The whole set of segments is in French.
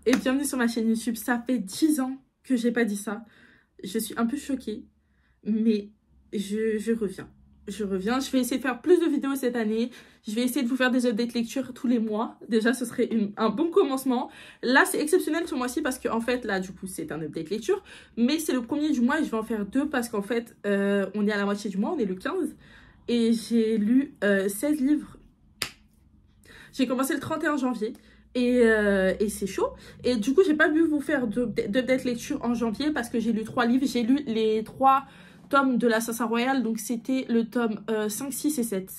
et bienvenue sur ma chaîne YouTube. Ça fait 10 ans que j'ai pas dit ça. Je suis un peu choquée, mais je reviens. Je reviens. Je vais essayer de faire plus de vidéos cette année. Je vais essayer de vous faire des updates lecture tous les mois. Déjà, ce serait un bon commencement. Là, c'est exceptionnel ce mois-ci parce qu'en fait, là, du coup, c'est un update lecture. Mais c'est le premier du mois et je vais en faire deux parce qu'en fait, on est à la moitié du mois. On est le 15. Et j'ai lu 16 livres. J'ai commencé le 31 janvier. Et c'est chaud. Et du coup, j'ai pas pu vous faire d'update lecture en janvier parce que j'ai lu 3 livres. J'ai lu les 3 tomes de l'Assassin Royal. Donc, c'était le tome 5, 6 et 7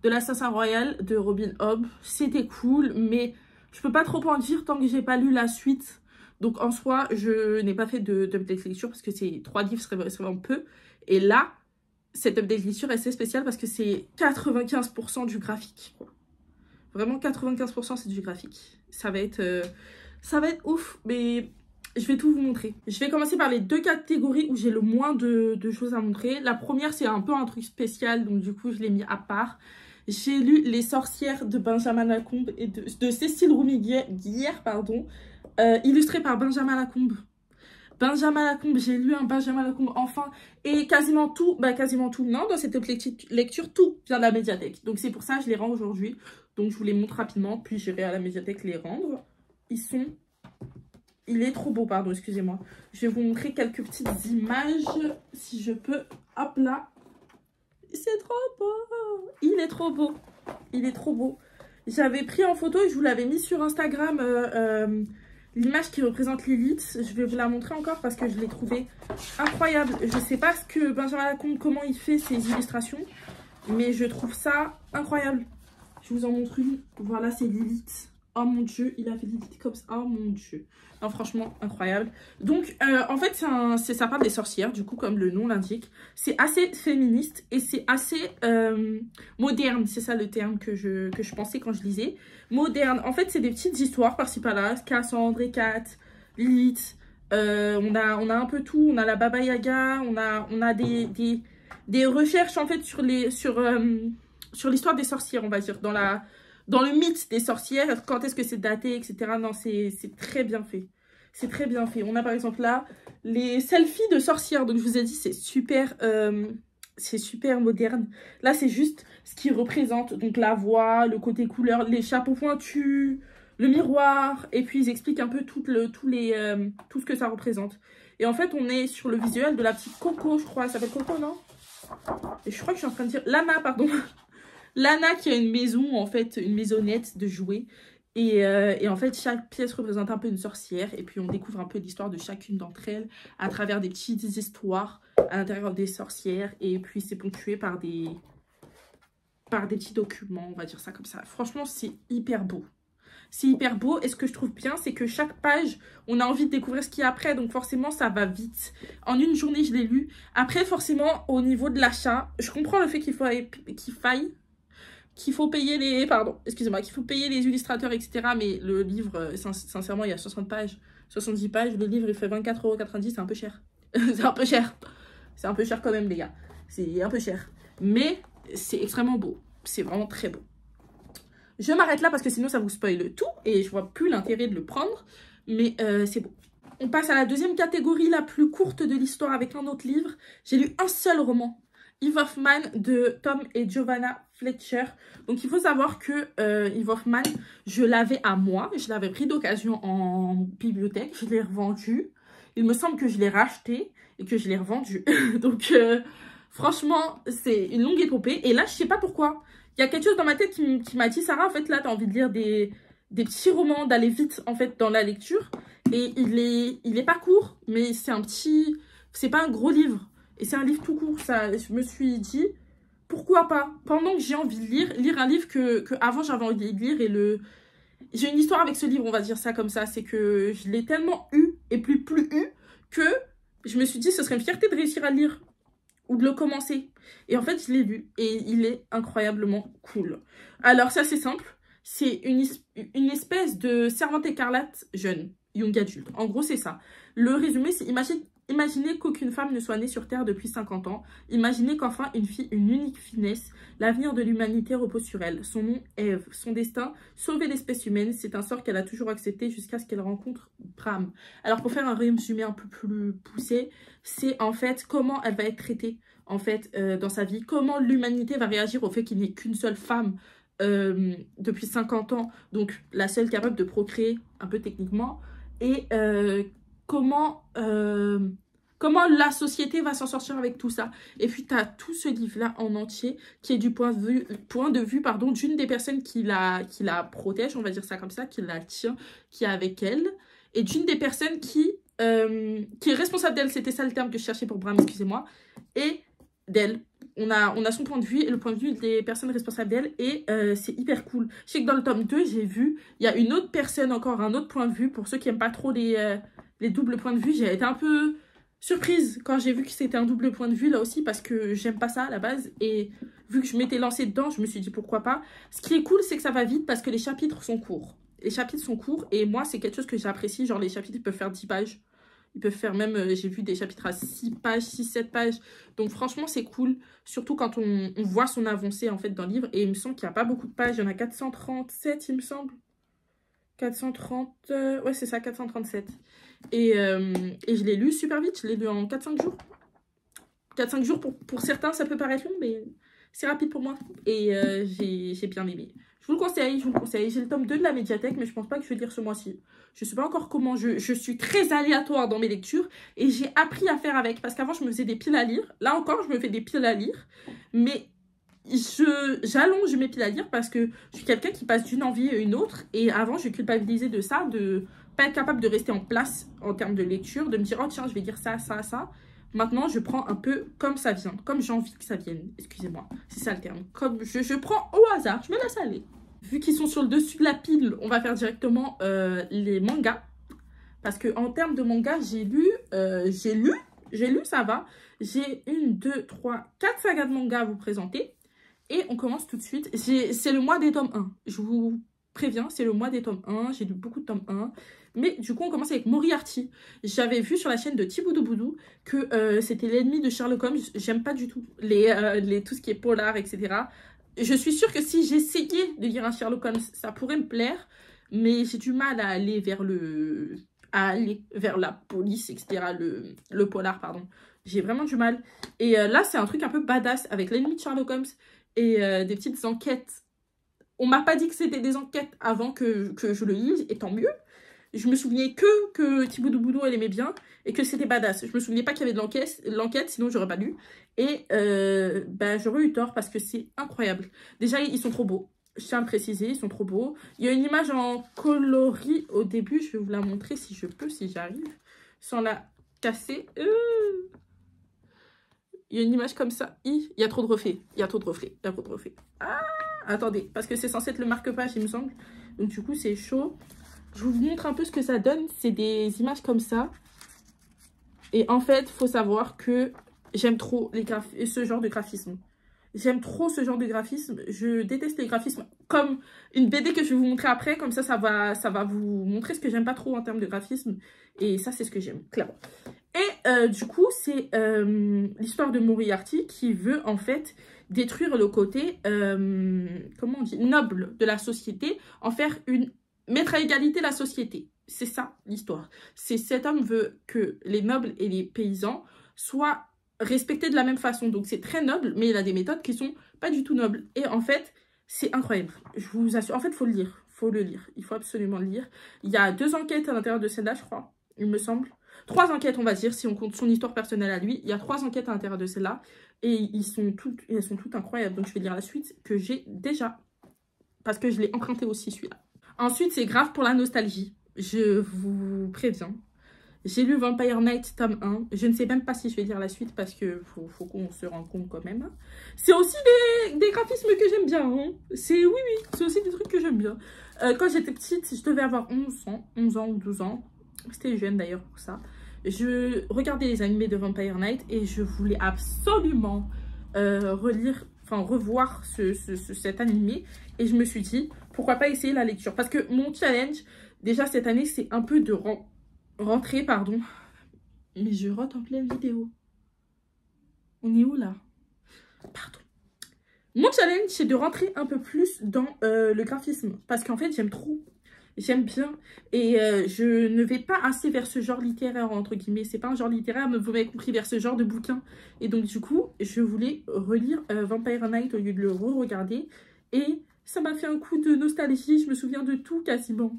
de l'Assassin Royal de Robin Hobb. C'était cool, mais je peux pas trop en dire tant que j'ai pas lu la suite. Donc, en soi, je n'ai pas fait d'update lecture parce que ces 3 livres serait vraiment peu. Et là, cette update lecture est assez spéciale parce que c'est 95% du graphique, quoi. Vraiment 95% c'est du graphique. Ça va être ouf, mais je vais tout vous montrer. Je vais commencer par les 2 catégories où j'ai le moins de choses à montrer. La première, c'est un peu un truc spécial, donc du coup je l'ai mis à part. J'ai lu Les Sorcières de Benjamin Lacombe et de Cécile Roumy-Guillère, pardon, illustré par Benjamin Lacombe. Benjamin Lacombe, j'ai lu un Benjamin Lacombe enfin, et quasiment tout, non, dans cette lecture, tout vient de la médiathèque. Donc c'est pour ça que je les rends aujourd'hui. Donc je vous les montre rapidement, puis j'irai à la médiathèque les rendre. Il est trop beau, pardon, excusez-moi. Je vais vous montrer quelques petites images, si je peux. Hop là. C'est trop beau. Il est trop beau. Il est trop beau. J'avais pris en photo et je vous l'avais mis sur Instagram, l'image qui représente Lilith. Je vais vous la montrer encore parce que je l'ai trouvée incroyable. Je sais pas ce que Benjamin Lacombe, comment il fait ses illustrations, mais je trouve ça incroyable. Je vous en montre une. Voilà, c'est Lilith. Oh mon dieu, il a fait Lilith comme ça. Oh mon dieu. Non, franchement, incroyable. Donc, en fait, ça parle des sorcières, du coup, comme le nom l'indique. C'est assez féministe et c'est assez moderne. C'est ça le terme que je pensais quand je lisais. Moderne. En fait, c'est des petites histoires par-ci par-là. Cassandre, Hécate, Lilith. On a un peu tout. On a la Baba Yaga. On a des recherches, en fait, sur l'histoire des sorcières, on va dire, dans le mythe des sorcières, quand est-ce que c'est daté, etc. Non, c'est très bien fait. C'est très bien fait. On a par exemple là, les selfies de sorcières. Donc je vous ai dit, c'est super moderne. Là, c'est juste ce qui représente. Donc la voix, le côté couleur, les chapeaux pointus, le miroir. Et puis ils expliquent un peu tout ce que ça représente. Et en fait, on est sur le visuel de la petite Coco, je crois. Elle s'appelle Coco, non? Et je crois que je suis en train de dire... Lana, pardon. Lana qui a une maison, en fait, une maisonnette de jouets. Et en fait, chaque pièce représente un peu une sorcière. Et puis, on découvre un peu l'histoire de chacune d'entre elles à travers des petites histoires à l'intérieur des sorcières. Et puis, c'est ponctué par des petits documents, on va dire ça comme ça. Franchement, c'est hyper beau. C'est hyper beau. Et ce que je trouve bien, c'est que chaque page, on a envie de découvrir ce qu'il y a après. Donc forcément, ça va vite. En une journée, je l'ai lu. Après, forcément, au niveau de l'achat, je comprends le fait qu'il faut payer les... Pardon, excusez-moi. Qu'il faut payer les illustrateurs, etc. Mais le livre, sincèrement, il y a 60 pages. 70 pages. Le livre, il fait 24,90 €. C'est un peu cher. C'est un peu cher. C'est un peu cher quand même, les gars. C'est un peu cher. Mais c'est extrêmement beau. C'est vraiment très beau. Je m'arrête là parce que sinon ça vous spoile tout et je vois plus l'intérêt de le prendre. Mais c'est beau. On passe à la deuxième catégorie, la plus courte de l'histoire avec un autre livre. J'ai lu un seul roman. Eve of Man de Tom et Giovanna Fletcher. Donc il faut savoir que Eve of Man, je l'avais à moi. Je l'avais pris d'occasion en bibliothèque. Je l'ai revendu. Il me semble que je l'ai racheté et que je l'ai revendu. Donc franchement, c'est une longue épopée. Et là, je sais pas pourquoi. Il y a quelque chose dans ma tête qui m'a dit, Sarah, en fait, là, tu as envie de lire des petits romans, d'aller vite, en fait, dans la lecture. Et il est pas court, mais c'est un petit... C'est pas un gros livre. Et c'est un livre tout court. Ça, je me suis dit, pourquoi pas? Pendant que j'ai envie de lire un livre que avant j'avais envie de lire. Et j'ai une histoire avec ce livre, on va dire ça comme ça. C'est que je l'ai tellement eu, et plus eu, que je me suis dit, ce serait une fierté de réussir à le lire. Ou de le commencer. Et en fait, je l'ai lu. Et il est incroyablement cool. Alors, ça, c'est simple. C'est une espèce de Servante écarlate jeune. Young adulte. En gros, c'est ça. Le résumé, c'est Imaginez qu'aucune femme ne soit née sur Terre depuis 50 ans. Imaginez qu'enfin une fille, une unique finesse. L'avenir de l'humanité repose sur elle. Son nom, Ève. Son destin, sauver l'espèce humaine. C'est un sort qu'elle a toujours accepté jusqu'à ce qu'elle rencontre Bram. Alors pour faire un résumé un peu plus poussé, c'est en fait comment elle va être traitée en fait dans sa vie. Comment l'humanité va réagir au fait qu'il n'y ait qu'une seule femme depuis 50 ans. Donc la seule capable de procréer un peu techniquement. Et comment la société va s'en sortir avec tout ça. Et puis, tu as tout ce livre-là en entier qui est du point de vue d'une des personnes qui la protège, on va dire ça comme ça, qui la tient, qui est avec elle, et d'une des personnes qui est responsable d'elle, c'était ça le terme que je cherchais pour Bram, excusez-moi, et d'elle. On a son point de vue et le point de vue des personnes responsables d'elle et c'est hyper cool. Je sais que dans le tome 2, j'ai vu, il y a une autre personne, encore un autre point de vue. Pour ceux qui n'aiment pas trop les doubles points de vue, j'ai été un peu surprise quand j'ai vu que c'était un double point de vue là aussi parce que j'aime pas ça à la base. Et vu que je m'étais lancée dedans, je me suis dit pourquoi pas. Ce qui est cool, c'est que ça va vite parce que les chapitres sont courts. Les chapitres sont courts et moi, c'est quelque chose que j'apprécie. Genre les chapitres, ils peuvent faire 10 pages. Ils peuvent faire même, j'ai vu des chapitres à 6 pages, 6-7 pages. Donc franchement, c'est cool. Surtout quand on voit son avancée en fait dans le livre. Et il me semble qu'il n'y a pas beaucoup de pages. Il y en a 437, il me semble. 430, ouais c'est ça, 437. Et je l'ai lu super vite. Je l'ai lu en 4-5 jours. 4-5 jours, pour certains, ça peut paraître long, mais c'est rapide pour moi. Et j'ai bien aimé. Je vous le conseille, je vous le conseille. J'ai le tome 2 de la médiathèque, mais je pense pas que je vais le lire ce mois-ci. Je sais pas encore comment, je suis très aléatoire dans mes lectures et j'ai appris à faire avec. Parce qu'avant, je me faisais des piles à lire. Là encore, je me fais des piles à lire. Mais j'allonge mes piles à lire parce que je suis quelqu'un qui passe d'une envie à une autre. Et avant, je culpabilisais de ça, de pas être capable de rester en place en termes de lecture, de me dire, oh tiens, je vais lire ça, ça, ça. Maintenant, je prends un peu comme ça vient, comme j'ai envie que ça vienne. Excusez-moi, c'est ça le terme. Comme je prends au hasard, je me laisse aller. Vu qu'ils sont sur le dessus de la pile, on va faire directement les mangas. Parce qu'en termes de mangas, j'ai lu, ça va. J'ai 1, 2, 3, 4 sagas de mangas à vous présenter. Et on commence tout de suite. C'est le mois des tomes 1. Je vous préviens, c'est le mois des tomes 1. J'ai lu beaucoup de tomes 1. Mais du coup, on commence avec Moriarty. J'avais vu sur la chaîne de Thiboudou Boudou que c'était l'ennemi de Sherlock Holmes. J'aime pas du tout tout ce qui est polar, etc. Je suis sûre que si j'essayais de lire un Sherlock Holmes, ça pourrait me plaire. Mais j'ai du mal à aller vers la police, etc. Le polar, pardon. J'ai vraiment du mal. Et là, c'est un truc un peu badass avec l'ennemi de Sherlock Holmes et des petites enquêtes. On m'a pas dit que c'était des enquêtes avant que je le lise, et tant mieux. Je me souvenais que Thiboudou Boudou, elle aimait bien et que c'était badass. Je me souvenais pas qu'il y avait de l'enquête, sinon j'aurais pas lu. Et j'aurais eu tort parce que c'est incroyable. Déjà, ils sont trop beaux. Je tiens à le préciser, ils sont trop beaux. Il y a une image en coloris au début. Je vais vous la montrer si je peux, si j'arrive. Sans la casser. Il y a une image comme ça. Il y a trop de reflets. Il y a trop de reflets. Il y a trop de reflets. Ah, attendez, parce que c'est censé être le marque-page, il me semble. Donc du coup, c'est chaud. Je vous montre un peu ce que ça donne. C'est des images comme ça. Et en fait, il faut savoir que j'aime trop ce genre de graphisme. J'aime trop ce genre de graphisme. Je déteste les graphismes comme une BD que je vais vous montrer après. Comme ça va vous montrer ce que j'aime pas trop en termes de graphisme. Et ça, c'est ce que j'aime, clairement. Et du coup, c'est l'histoire de Moriarty qui veut en fait détruire le côté, comment on dit, noble de la société. Mettre à égalité la société. C'est ça l'histoire. Cet homme veut que les nobles et les paysans soient respectés de la même façon. Donc c'est très noble, mais il a des méthodes qui sont pas du tout nobles. Et en fait, c'est incroyable. Je vous assure. En fait, il faut le lire. Faut le lire. Il faut absolument le lire. Il y a 2 enquêtes à l'intérieur de celle-là, je crois. Il me semble. 3 enquêtes, on va dire, si on compte son histoire personnelle à lui. Il y a 3 enquêtes à l'intérieur de celle-là. Et elles sont toutes incroyables. Donc je vais lire la suite que j'ai déjà. Parce que je l'ai emprunté aussi, celui-là. Ensuite, c'est grave pour la nostalgie. Je vous préviens. J'ai lu Vampire Knight tome 1. Je ne sais même pas si je vais lire la suite parce que faut qu'on se rende compte quand même. C'est aussi des graphismes que j'aime bien. Hein. Oui, c'est aussi des trucs que j'aime bien. Quand j'étais petite, je devais avoir 11 ans ou 12 ans. C'était jeune d'ailleurs pour ça. Je regardais les animés de Vampire Knight et je voulais absolument revoir cet animé. Et je me suis dit, pourquoi pas essayer la lecture? Parce que mon challenge, déjà cette année, c'est un peu de rentrer, Mais je rote en pleine vidéo. On est où là? Pardon. Mon challenge, c'est de rentrer un peu plus dans le graphisme. Parce qu'en fait, j'aime trop. J'aime bien. Et je ne vais pas assez vers ce genre littéraire, entre guillemets. C'est pas un genre littéraire, mais vous m'avez compris, vers ce genre de bouquin. Et donc, du coup, je voulais relire Vampire Knight au lieu de le re-regarder. Et ça m'a fait un coup de nostalgie. Je me souviens de tout quasiment.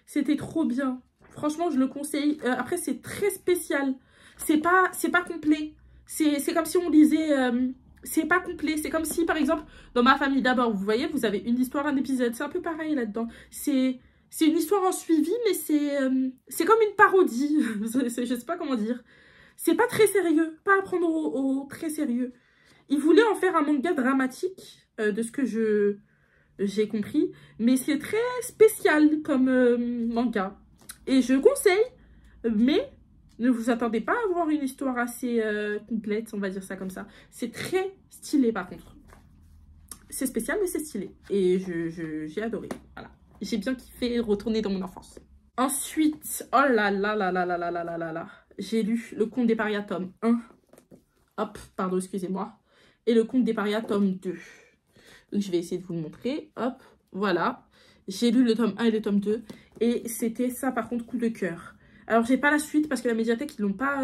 C'était trop bien. Franchement, je le conseille. Après, c'est très spécial. C'est pas complet. C'est comme si on lisait... c'est pas complet. C'est comme si, par exemple, dans Ma famille d'abord, vous voyez, vous avez une histoire, un épisode. C'est un peu pareil là-dedans. C'est une histoire en suivi, mais c'est comme une parodie. Je sais pas comment dire. C'est pas très sérieux. Pas à prendre au très sérieux. Il voulait en faire un manga dramatique, de ce que j'ai compris. Mais c'est très spécial comme manga. Et je conseille, mais... ne vous attendez pas à avoir une histoire assez complète, on va dire ça comme ça. C'est très stylé par contre. C'est spécial, mais c'est stylé. Et j'ai adoré. Voilà. J'ai bien kiffé retourner dans mon enfance. Ensuite, oh là là là là là là là là là là. J'ai lu Le Conte des Parias tome 1. Hop, pardon, excusez-moi. Et Le Conte des Parias tome 2. Donc je vais essayer de vous le montrer. Hop, voilà. J'ai lu le tome 1 et le tome 2. Et c'était ça par contre, coup de cœur. Alors, j'ai pas la suite parce que la médiathèque, ils l'ont pas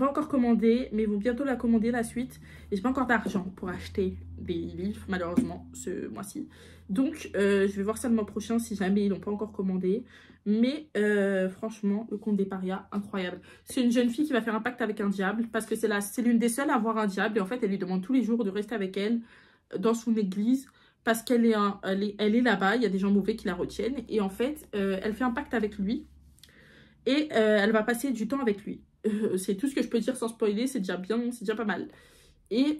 encore commandé, mais ils vont bientôt la commander, la suite. Et j'ai pas encore d'argent pour acheter des livres, malheureusement, ce mois-ci. Donc, je vais voir ça le mois prochain si jamais ils l'ont pas encore commandé. Mais franchement, Le Conte des Parias, incroyable. C'est une jeune fille qui va faire un pacte avec un diable parce que c'est l'une des seules à avoir un diable. Et en fait, elle lui demande tous les jours de rester avec elle dans son église. Parce qu'elle est là-bas, il y a des gens mauvais qui la retiennent. Et en fait, elle fait un pacte avec lui. Et elle va passer du temps avec lui. C'est tout ce que je peux dire sans spoiler, c'est déjà bien, c'est déjà pas mal. Et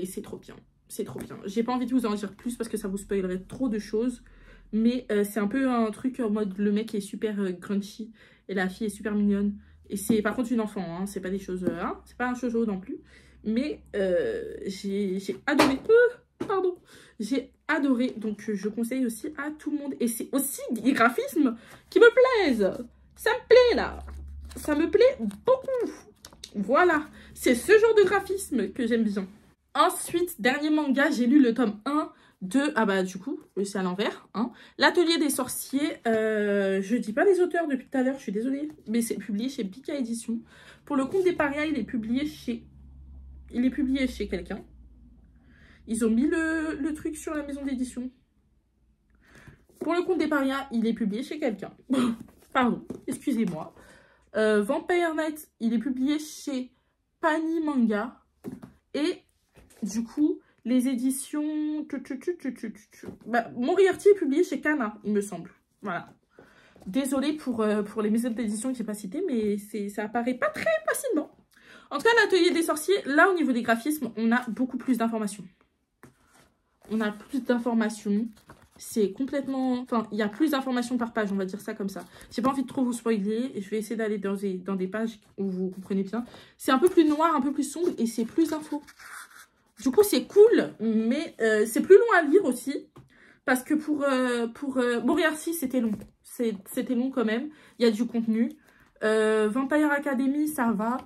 c'est trop bien, c'est trop bien. J'ai pas envie de vous en dire plus parce que ça vous spoilerait trop de choses. Mais c'est un peu un truc en mode le mec est super grunchy et la fille est super mignonne. Et c'est par contre une enfant, hein, c'est pas des choses, hein, c'est pas un shoujo non plus. Mais j'ai adoré. Pardon, j'ai adoré, donc je conseille aussi à tout le monde. Et c'est aussi des graphismes qui me plaisent. Ça me plaît là, ça me plaît beaucoup. Voilà, c'est ce genre de graphisme que j'aime bien. Ensuite, dernier manga, j'ai lu le tome 1 de... Ah bah du coup, c'est à l'envers. Hein. L'Atelier des Sorciers. Je dis pas les auteurs depuis tout à l'heure, je suis désolée. Mais c'est publié chez Pika Édition. Pour Le Conte des Parias, il est publié chez quelqu'un. Ils ont mis le truc sur la maison d'édition. Pour Le Conte des Parias, il est publié chez quelqu'un. Pardon, excusez-moi. Vampire Knight, il est publié chez Pani Manga. Et du coup, les éditions... Moriarty est publié chez Kana, il me semble. Voilà. Désolée pour les maisons d'édition que je n'ai pas citées, mais ça apparaît pas très facilement. En tout cas, l'Atelier des Sorciers, là, au niveau des graphismes, on a beaucoup plus d'informations. On a plus d'informations. C'est complètement... Enfin, il y a plus d'informations par page, on va dire ça comme ça. J'ai pas envie de trop vous spoiler. Je vais essayer d'aller dans des pages où vous comprenez bien. C'est un peu plus noir, un peu plus sombre et c'est plus d'infos. Du coup, c'est cool, mais c'est plus long à lire aussi. Parce que pour Moriarty, c'était long. C'était long quand même. Il y a du contenu. Vampire Academy, ça va.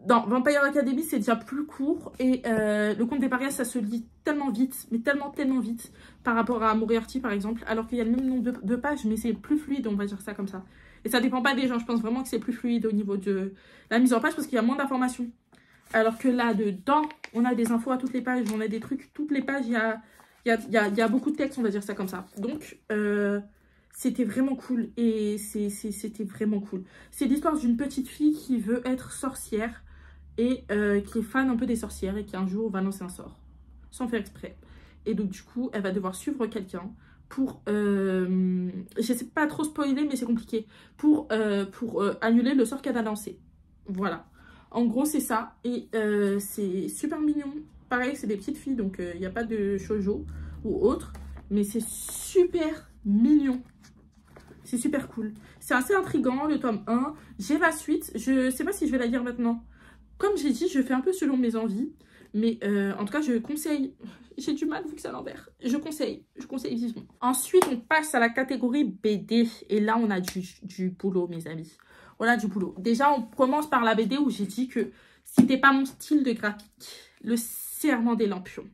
Dans Vampire Academy, c'est déjà plus court. Et Le Conte des Parias, ça se lit tellement vite. Mais tellement vite. Par rapport à Moriarty, par exemple. Alors qu'il y a le même nombre de pages, mais c'est plus fluide, on va dire ça comme ça. Et ça dépend pas des gens. Je pense vraiment que c'est plus fluide au niveau de la mise en page. Parce qu'il y a moins d'informations. Alors que là, dedans, on a des infos à toutes les pages. On a des trucs, toutes les pages, il y a beaucoup de texte, on va dire ça comme ça. Donc, c'était vraiment cool. Et c'était vraiment cool. C'est l'histoire d'une petite fille qui veut être sorcière. Et qui est fan un peu des sorcières et qui un jour va lancer un sort sans faire exprès. Et donc du coup elle va devoir suivre quelqu'un pour je sais pas trop spoiler mais c'est compliqué pour annuler le sort qu'elle a lancé. Voilà, en gros c'est ça. Et c'est super mignon. Pareil, c'est des petites filles donc il n'y a pas de shoujo ou autre, mais c'est super mignon. C'est super cool. C'est assez intriguant le tome 1. J'ai la suite, je sais pas si je vais la lire maintenant. Comme j'ai dit, je fais un peu selon mes envies. Mais en tout cas, je conseille. J'ai du mal vu que c'est à l'envers. Je conseille vivement. Ensuite, on passe à la catégorie BD. Et là, on a du boulot, mes amis. On a du boulot. Déjà, on commence par la BD où j'ai dit que c'était pas mon style de graphique. Le Serment des Lampions.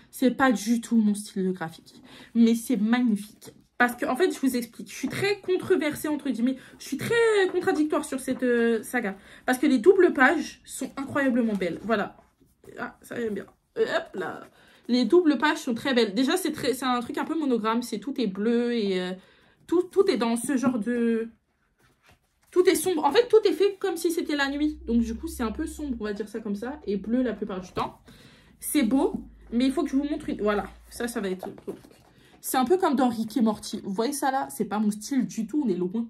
C'est pas du tout mon style de graphique. Mais c'est magnifique. Parce que, en fait, je vous explique. Je suis très controversée, entre guillemets. Je suis très contradictoire sur cette saga. Parce que les doubles pages sont incroyablement belles. Voilà. Ah, ça j'aime bien. Hop là. Les doubles pages sont très belles. Déjà, c'est un truc un peu monogramme. Tout est bleu et tout est dans ce genre de... Tout est sombre. En fait, tout est fait comme si c'était la nuit. Donc, du coup, c'est un peu sombre, on va dire ça comme ça. Et bleu la plupart du temps. C'est beau, mais il faut que je vous montre une... Voilà, ça va être... C'est un peu comme dans Rick et Morty. Vous voyez ça là? C'est pas mon style du tout. On est loin.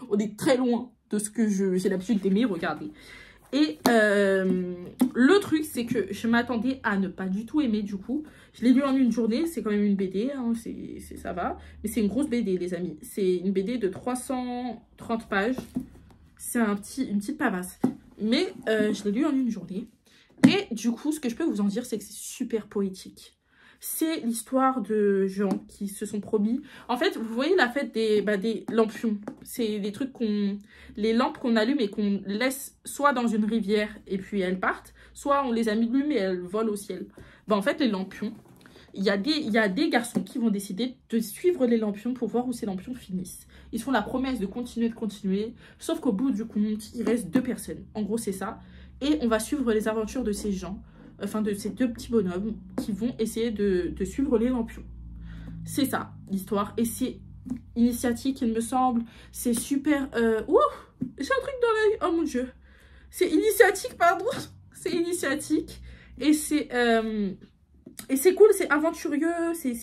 On est très loin de ce que j'ai l'habitude d'aimer. Regardez. Et le truc, c'est que je m'attendais à ne pas du tout aimer du coup. Je l'ai lu en une journée, c'est quand même une BD, hein, ça va. Mais c'est une grosse BD, les amis. C'est une BD de 330 pages. C'est une petite pavasse. Mais je l'ai lu en une journée. Et du coup, ce que je peux vous en dire, c'est que c'est super poétique. C'est l'histoire de gens qui se sont promis. En fait, vous voyez la fête des lampions. C'est des trucs les lampes qu'on allume et qu'on laisse soit dans une rivière et puis elles partent, soit on les allume et elles volent au ciel. En fait, les lampions, il y a des garçons qui vont décider de suivre les lampions pour voir où ces lampions finissent. Ils font la promesse de continuer. Sauf qu'au bout du compte, il reste 2 personnes. En gros, c'est ça. Et on va suivre les aventures de ces gens. Enfin, de ces 2 petits bonhommes qui vont essayer de suivre les lampions. C'est ça, l'histoire. Et c'est initiatique, il me semble. C'est super... Ouh, j'ai un truc dans l'œil. Oh mon Dieu. C'est initiatique, pardon. C'est initiatique. Et c'est cool, c'est aventurieux. C'est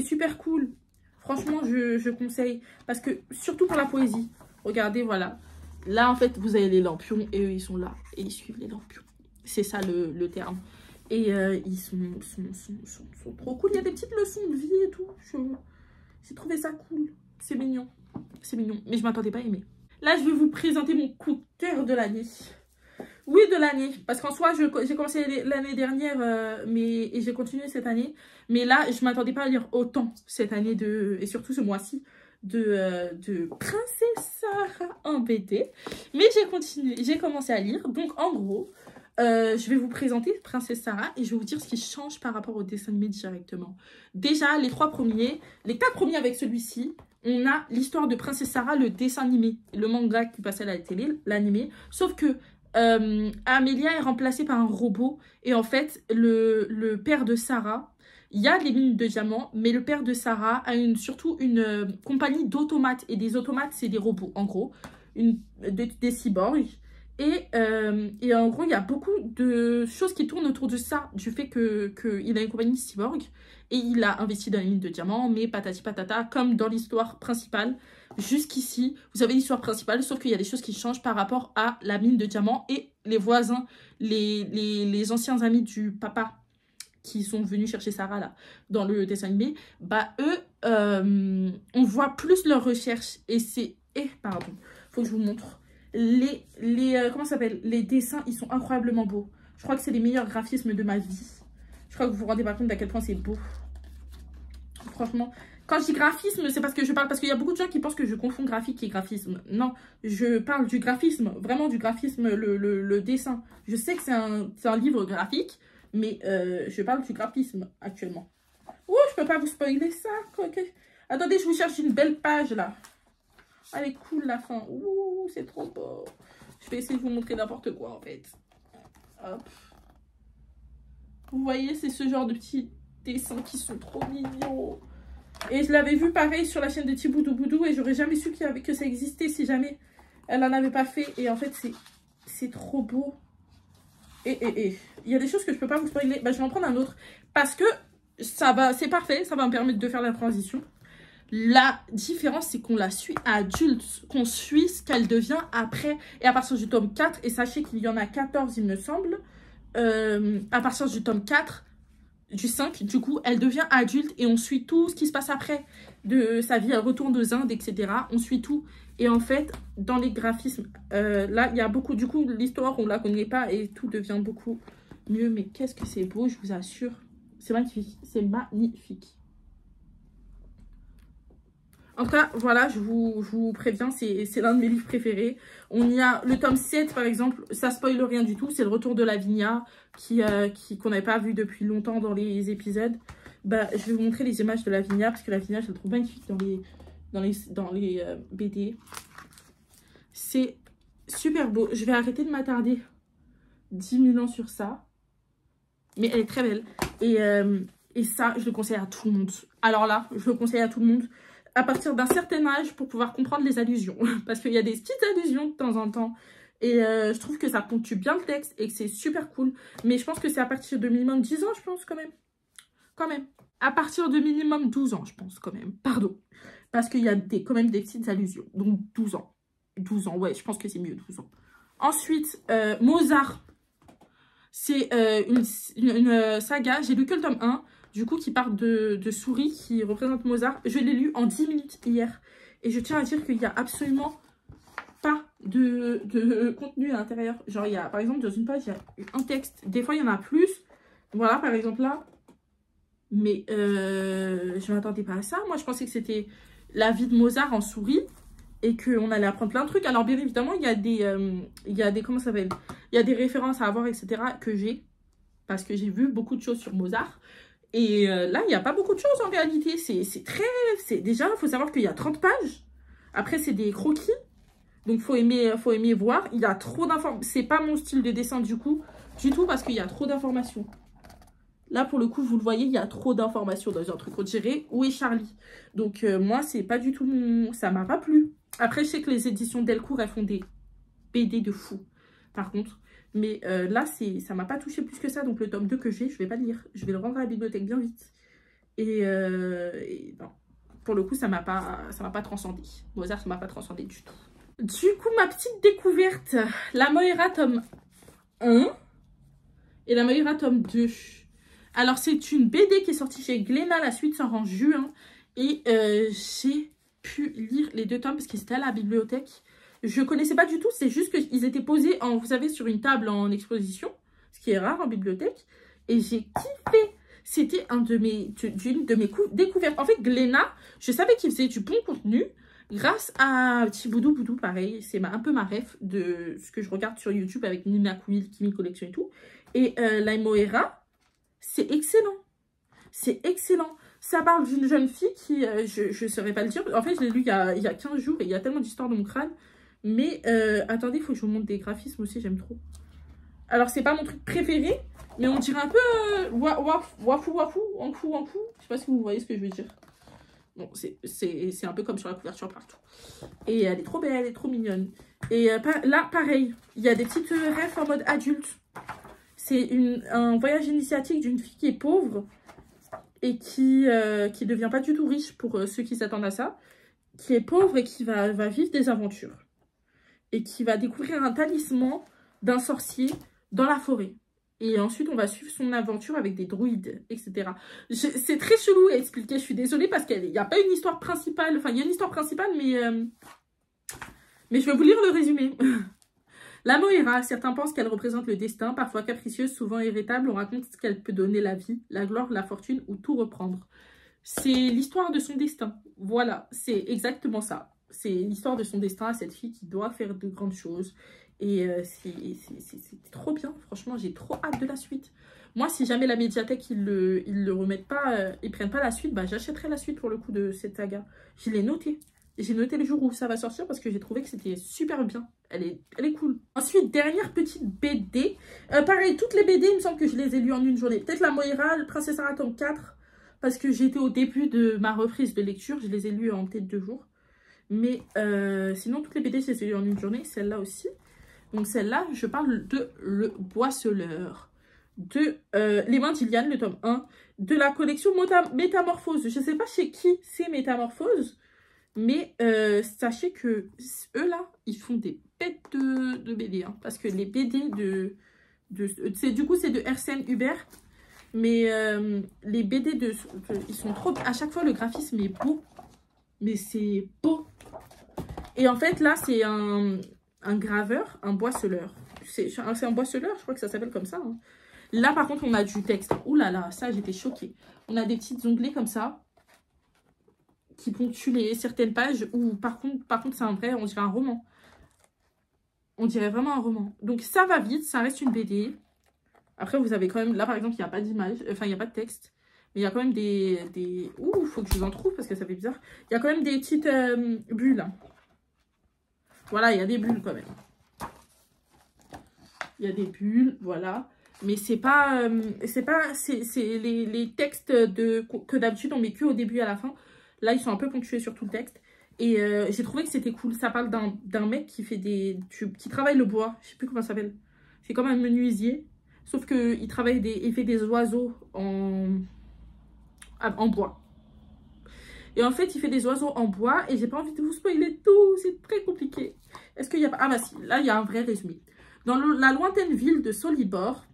super cool. Franchement, je conseille. Parce que, surtout pour la poésie. Regardez, voilà. Là, en fait, vous avez les lampions. Et eux, ils sont là. Et ils suivent les lampions. C'est ça le terme. Et ils sont trop cool. Il y a des petites leçons de vie et tout. J'ai trouvé ça cool. C'est mignon. C'est mignon. Mais je m'attendais pas à aimer. Là, je vais vous présenter mon coup de cœur de l'année. Oui, de l'année. Parce qu'en soi, j'ai commencé l'année dernière et j'ai continué cette année. Mais là, je m'attendais pas à lire autant cette année et surtout ce mois-ci de Princesse Sarah en BD. Mais j'ai continué. J'ai commencé à lire. Donc, en gros... je vais vous présenter Princesse Sarah et je vais vous dire ce qui change par rapport au dessin animé directement. Déjà, les 4 premiers avec celui-ci, on a l'histoire de Princesse Sarah, le dessin animé, le manga qui passait à la télé, l'animé. Sauf que Amélia est remplacée par un robot et en fait, le père de Sarah, il y a les mines de diamants, mais le père de Sarah a surtout une compagnie d'automates. Et des automates, c'est des robots, en gros, des cyborgs. Et en gros, il y a beaucoup de choses qui tournent autour de ça, du fait qu'il a une compagnie cyborg et il a investi dans les mines de diamants, mais patati patata, comme dans l'histoire principale. Jusqu'ici, vous avez l'histoire principale, sauf qu'il y a des choses qui changent par rapport à la mine de diamants et les voisins, les anciens amis du papa qui sont venus chercher Sarah là, dans le dessin animé, eux, on voit plus leurs recherches et c'est... pardon, faut que je vous montre. Comment ça s'appelle? Les dessins, ils sont incroyablement beaux. Je crois que c'est les meilleurs graphismes de ma vie. Je crois que vous vous rendez pas compte d'à quel point c'est beau. Franchement, quand je dis graphisme, c'est parce que parce qu'il y a beaucoup de gens qui pensent que je confonds graphique et graphisme. Non, je parle du graphisme, vraiment du graphisme, le dessin. Je sais que c'est un livre graphique, mais je parle du graphisme actuellement. Ouh, je peux pas vous spoiler ça. Okay. Attendez, je vous cherche une belle page là. Elle est cool la fin. Ouh, c'est trop beau. Je vais essayer de vous montrer n'importe quoi en fait. Hop. Vous voyez, c'est ce genre de petits dessins qui sont trop mignons. Et je l'avais vu pareil sur la chaîne de Thiboudou Boudou et j'aurais jamais su que ça existait si jamais elle en avait pas fait. Et en fait, c'est trop beau. Et il y a des choses que je peux pas vous spoiler. Je vais en prendre un autre parce que c'est parfait. Ça va me permettre de faire la transition. La différence, c'est qu'on la suit adulte, qu'on suit ce qu'elle devient après. Et à partir du tome 4, et sachez qu'il y en a 14, il me semble, à partir du tome 4, du 5, du coup, elle devient adulte et on suit tout ce qui se passe après de sa vie. Elle retourne aux Indes, etc. On suit tout. Et en fait, dans les graphismes, là, il y a beaucoup, du coup, l'histoire, on ne la connaît pas et tout devient beaucoup mieux. Mais qu'est-ce que c'est beau, je vous assure. C'est magnifique. C'est magnifique. En tout cas, voilà, je vous préviens, c'est l'un de mes livres préférés. On y a le tome 7, par exemple, ça spoile rien du tout. C'est le retour de Lavinia, qu'on n'avait pas vu depuis longtemps dans les épisodes. Bah, je vais vous montrer les images de Lavinia, parce que Lavinia, je la trouve magnifique dans les BD. C'est super beau. Je vais arrêter de m'attarder 10 000 ans sur ça. Mais elle est très belle. Et ça, je le conseille à tout le monde. Alors là, je le conseille à tout le monde. À partir d'un certain âge pour pouvoir comprendre les allusions. Parce qu'il y a des petites allusions de temps en temps. Et je trouve que ça ponctue bien le texte et que c'est super cool. Mais je pense que c'est à partir de minimum 10 ans, je pense, quand même. Quand même. À partir de minimum 12 ans, je pense, quand même. Pardon. Parce qu'il y a quand même des petites allusions. Donc 12 ans. 12 ans, ouais, je pense que c'est mieux, 12 ans. Ensuite, Mozart. C'est une saga. J'ai lu que le tome 1. Du coup, qui parle de souris qui représente Mozart. Je l'ai lu en 10 minutes hier. Et je tiens à dire qu'il n'y a absolument pas de contenu à l'intérieur. Genre, il y a, par exemple, dans une page, il y a un texte. Des fois, il y en a plus. Voilà, par exemple, là. Mais je ne m'attendais pas à ça. Moi, je pensais que c'était la vie de Mozart en souris. Et qu'on allait apprendre plein de trucs. Alors, bien évidemment, il y a des comment ça s'appelle? Il y a des références à avoir, etc. que j'ai. Parce que j'ai vu beaucoup de choses sur Mozart. Et là, il n'y a pas beaucoup de choses en réalité. Déjà, il faut savoir qu'il y a 30 pages. Après, c'est des croquis. Donc, faut aimer voir. Il y a trop d'informations. C'est pas mon style de dessin du coup. Du tout, parce qu'il y a trop d'informations. Là, pour le coup, vous le voyez, il y a trop d'informations dans un truc. On dirait, où est Charlie? Donc, moi, c'est pas du tout mon... Ça m'a pas plu. Après, je sais que les éditions Delcourt, elles font des BD de fou. Par contre... Mais là, ça m'a pas touché plus que ça. Donc, le tome 2 que j'ai, je vais pas le lire. Je vais le rendre à la bibliothèque bien vite. Et non. Pour le coup, ça m'a pas transcendé. Mozart, ça m'a pas transcendé du tout. Du coup, ma petite découverte. La Moira tome 1 et la Moira tome 2. Alors, c'est une BD qui est sortie chez Glénat. La suite sort en juin. Et j'ai pu lire les 2 tomes parce qu'ils étaient à la bibliothèque. Je connaissais pas du tout, c'est juste qu'ils étaient posés, vous savez, sur une table en exposition, ce qui est rare en bibliothèque. Et j'ai kiffé. C'était une de mes découvertes. En fait, Glénat, je savais qu'il faisait du bon contenu grâce à Thiboudou Boudou, pareil. C'est un peu ma ref de ce que je regarde sur YouTube avec Nina Quill, Kimi Collection et tout. Et la Moira, c'est excellent. C'est excellent. Ça parle d'une jeune fille qui, je ne saurais pas le dire. En fait, je l'ai lu il y a 15 jours et il y a tellement d'histoires dans mon crâne. Mais attendez, il faut que je vous montre des graphismes aussi, j'aime trop. Alors, c'est pas mon truc préféré, mais on dirait un peu wafou, wankou. Je sais pas si vous voyez ce que je veux dire. Bon, c'est un peu comme sur la couverture partout. Et elle est trop belle, elle est trop mignonne. Et là, pareil, il y a des petites refs en mode adulte. C'est un voyage initiatique d'une fille qui est pauvre et qui devient pas du tout riche pour ceux qui s'attendent à ça. Qui est pauvre et qui va vivre des aventures. Et qui va découvrir un talisman d'un sorcier dans la forêt. Et ensuite, on va suivre son aventure avec des druides, etc. C'est très chelou à expliquer, je suis désolée, parce qu'il n'y a pas une histoire principale. Enfin, il y a une histoire principale, mais je vais vous lire le résumé. La Moira, certains pensent qu'elle représente le destin, parfois capricieuse, souvent irritable. On raconte ce qu'elle peut donner la vie, la gloire, la fortune ou tout reprendre. C'est l'histoire de son destin. Voilà, c'est exactement ça. C'est l'histoire de son destin à cette fille qui doit faire de grandes choses. Et c'est trop bien. Franchement, j'ai trop hâte de la suite. Moi, si jamais la médiathèque, ils le remettent pas, ils prennent pas la suite, bah, j'achèterai la suite pour le coup de cette saga. Je l'ai noté. J'ai noté le jour où ça va sortir parce que j'ai trouvé que c'était super bien. Elle est cool. Ensuite, dernière petite BD. Pareil, toutes les BD, il me semble que je les ai lues en une journée. Peut-être la Moira, le Princesse Sarah tome 4. Parce que j'étais au début de ma reprise de lecture. Je les ai lues en peut-être 2 jours. Mais sinon, toutes les BD, je les ai lues en une journée. Celle-là aussi. Donc celle-là, je parle de Le Boisseleur. De Les Mains d'Iliane, le tome 1. De la collection Métamorphose. Je ne sais pas chez qui c'est Métamorphose. Mais sachez que eux là, ils font des bêtes de BD. Hein, parce que les BD du coup, c'est de Arsène Hubert. Mais les BD ils sont trop... À chaque fois, le graphisme est beau. Mais c'est beau. Et en fait, là, c'est un graveur, un boisseleur. C'est un boisseleur, je crois que ça s'appelle comme ça. Hein. Là, par contre, on a du texte. Ouh là là, ça, j'étais choquée. On a des petits onglets comme ça qui ponctuent certaines pages où, par contre, c'est un vrai, on dirait un roman. On dirait vraiment un roman. Donc, ça va vite, ça reste une BD. Après, vous avez quand même... Là, par exemple, il n'y a pas d'image. Enfin, il n'y a pas de texte. Mais il y a quand même des... Ouh, il faut que je vous en trouve parce que ça fait bizarre. Il y a quand même des petites bulles. Voilà, il y a des bulles quand même. Il y a des bulles, voilà. Mais c'est pas... c'est les textes que d'habitude, on met que au début et à la fin. Là, ils sont un peu ponctués sur tout le texte. Et j'ai trouvé que c'était cool. Ça parle d'un mec qui fait qui travaille le bois. Je sais plus comment ça s'appelle. C'est comme un menuisier. Sauf qu'il il fait des oiseaux en bois. Et en fait, il fait des oiseaux en bois. Et j'ai pas envie de vous spoiler tout. C'est très compliqué. Est-ce qu'il y a pas... Ah bah si, là, il y a un vrai résumé. Dans la lointaine ville de Solidor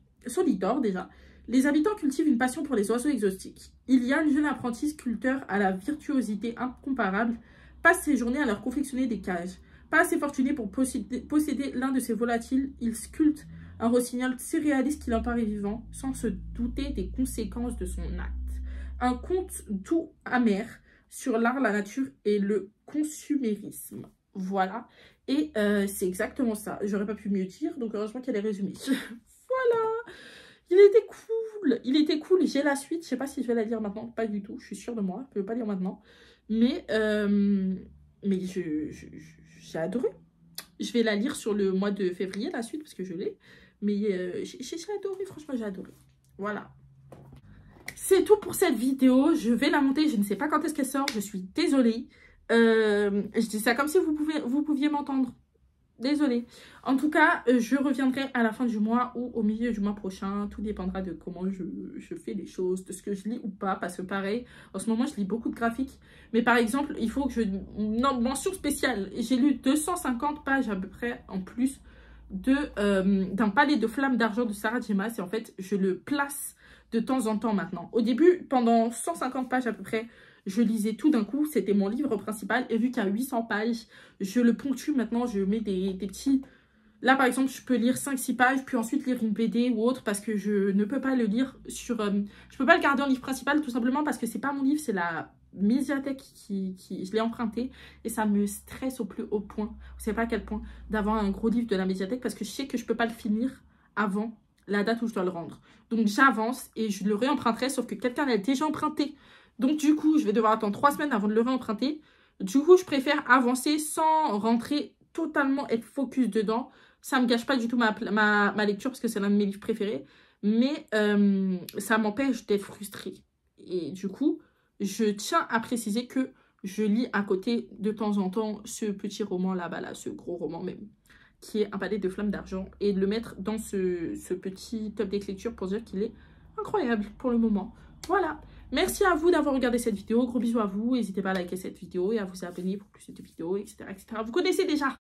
déjà, les habitants cultivent une passion pour les oiseaux exotiques. Il y a une jeune apprenti sculpteur à la virtuosité incomparable passe ses journées à leur confectionner des cages. Pas assez fortuné pour posséder l'un de ces volatiles, il sculpte un rossignol surréaliste qui l'emparaît vivant, sans se douter des conséquences de son acte. Un conte doux amer sur l'art, la nature et le consumérisme. Voilà. Et c'est exactement ça. J'aurais pas pu mieux dire, donc heureusement qu'il y a les résumés. Voilà. Il était cool. Il était cool. J'ai la suite. Je sais pas si je vais la lire maintenant. Pas du tout. Je suis sûre de moi. Je peux pas lire maintenant. Mais j'ai adoré. Je vais la lire sur le mois de février, la suite, parce que je l'ai. Mais j'ai adoré. Franchement, j'ai adoré. Voilà. C'est tout pour cette vidéo. Je vais la monter. Je ne sais pas quand est-ce qu'elle sort. Je suis désolée. Je dis ça comme si vous pouviez m'entendre. Désolée. En tout cas, je reviendrai à la fin du mois ou au milieu du mois prochain. Tout dépendra de comment je fais les choses, de ce que je lis ou pas. Parce que pareil, en ce moment, je lis beaucoup de graphiques. Mais par exemple, il faut que je... Non, mention spéciale. J'ai lu 250 pages à peu près en plus d'un palais de flammes d'argent de Sarah J. Maas. Et en fait, je le place de temps en temps maintenant. Au début, pendant 150 pages à peu près, je lisais tout d'un coup, c'était mon livre principal. Et vu qu'il y a 800 pages, je le ponctue maintenant, je mets des petits... Là, par exemple, je peux lire 5-6 pages, puis ensuite lire une BD ou autre, parce que je ne peux pas le lire sur... je peux pas le garder en livre principal, tout simplement parce que c'est pas mon livre, c'est la médiathèque qui je l'ai emprunté. Et ça me stresse au plus haut point, vous savez pas à quel point, d'avoir un gros livre de la médiathèque, parce que je sais que je peux pas le finir avant la date où je dois le rendre. Donc j'avance et je le réemprunterai, sauf que quelqu'un l'a déjà emprunté. Donc, du coup, je vais devoir attendre 3 semaines avant de le réemprunter. Du coup, je préfère avancer sans rentrer totalement, être focus dedans. Ça ne me gâche pas du tout ma lecture parce que c'est l'un de mes livres préférés. Mais ça m'empêche d'être frustrée. Et du coup, je tiens à préciser que je lis à côté de temps en temps ce petit roman là-bas, là, ce gros roman même, qui est Un palais de flammes d'argent. Et de le mettre dans ce petit top d'écriture pour dire qu'il est incroyable pour le moment. Voilà. Merci à vous d'avoir regardé cette vidéo. Gros bisous à vous. N'hésitez pas à liker cette vidéo et à vous abonner pour plus de vidéos, etc., etc. Vous connaissez déjà.